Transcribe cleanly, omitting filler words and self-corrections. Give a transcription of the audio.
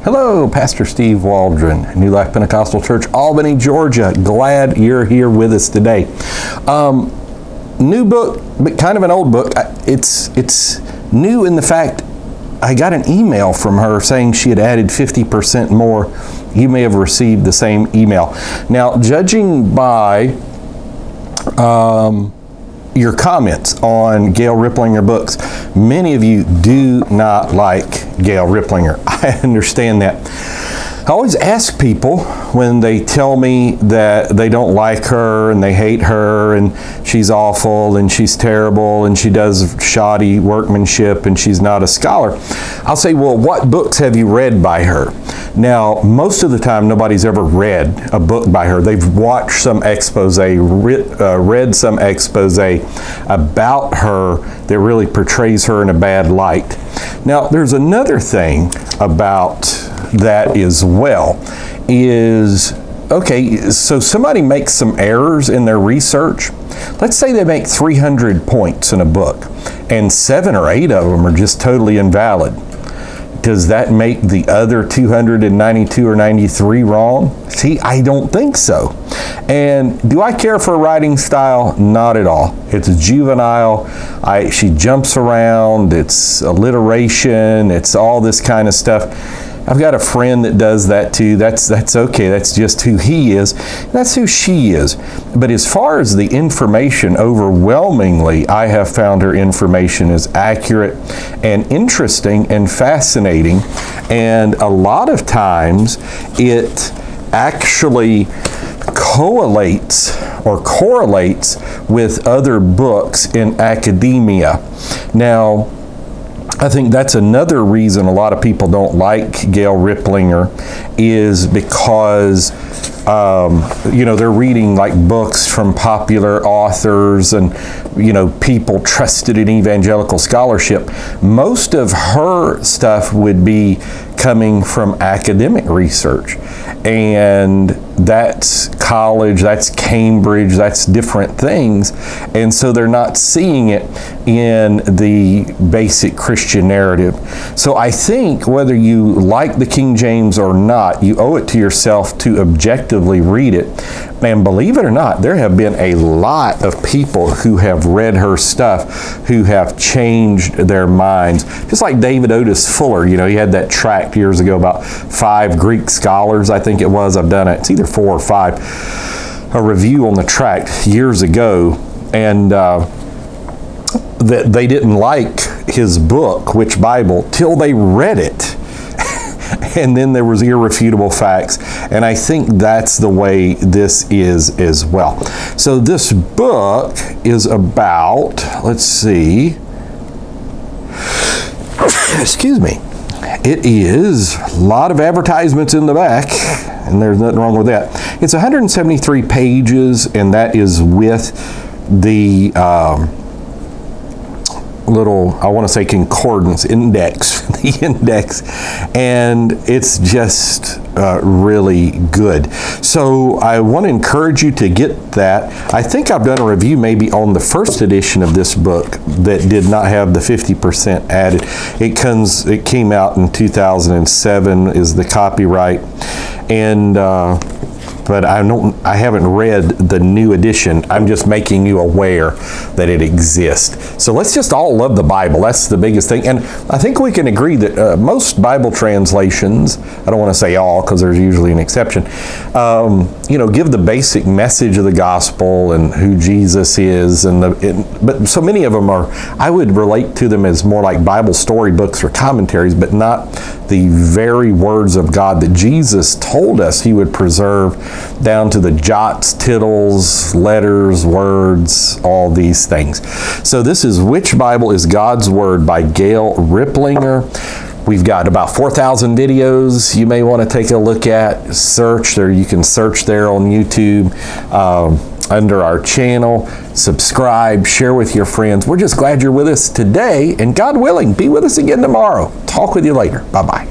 Hello, Pastor Steve Waldron, New Life Pentecostal Church, Albany, Georgia. Glad you're here with us today. New book, but kind of an old book. It's new in the fact I got an email from her saying she had added 50% more. You may have received the same email. Now, judging by your comments on Gail Riplinger books, many of you do not like Gail Riplinger. I understand that. I always ask people when they tell me that they don't like her and they hate her and she's awful and she's terrible and she does shoddy workmanship and she's not a scholar, I'll say, well, what books have you read by her? Now, most of the time, nobody's ever read a book by her. They've watched some expose, read some expose about her that really portrays her in a bad light. Now, there's another thing about that as well is, okay, so somebody makes some errors in their research. Let's say they make 300 points in a book and 7 or 8 of them are just totally invalid. Does that make the other 292 or 93 wrong? See, I don't think so. And do I care for her writing style? Not at all. It's juvenile. She jumps around. It's alliteration. It's all this kind of stuff. I've got a friend that does that too. That's okay. That's just who he is. That's who she is. But as far as the information, overwhelmingly, I have found her information is accurate and interesting and fascinating. And a lot of times it actually correlates with other books in academia. Now, I think that's another reason a lot of people don't like Gail Riplinger is because, they're reading like books from popular authors and, people trusted in evangelical scholarship. Most of her stuff would be coming from academic research. And that's college, that's Cambridge, that's different things. And so they're not seeing it in the basic Christian narrative. So I think whether you like the King James or not, you owe it to yourself to objectively read it. And believe it or not, there have been a lot of people who have read her stuff who have changed their minds. Just like David Otis Fuller, he had that tract years ago about 5 Greek scholars, I think it was. I've done it. It's either 4 or 5. A review on the tract years ago, and that they didn't like his book, Which Bible, till they read it. And then there was irrefutable facts. And I think that's the way this is as well. So this book is about, let's see, excuse me. It is a lot of advertisements in the back, and there's nothing wrong with that. It's 173 pages, and that is with the little, I want to say concordance, index, the index, and it's just really good. So I want to encourage you to get that. I think I've done a review maybe on the first edition of this book that did not have the 50% added. It came out in 2007 is the copyright, and but I haven't read the new edition. I'm just making you aware that it exists. So let's just all love the Bible. That's the biggest thing. And I think we can agree that most Bible translations, I don't want to say all because there's usually an exception, give the basic message of the gospel and who Jesus is. But so many of them are, I would relate to them as more like Bible storybooks or commentaries, but not the very words of God that Jesus told us he would preserve down to the jots, tittles, letters, words, all these things. So this is Which Bible is God's Word by Gail Riplinger. We've got about 4,000 videos you may want to take a look at. Search there. You can search there on YouTube under our channel. Subscribe, share with your friends. We're just glad you're with us today, and God willing, be with us again tomorrow. Talk with you later. Bye-bye.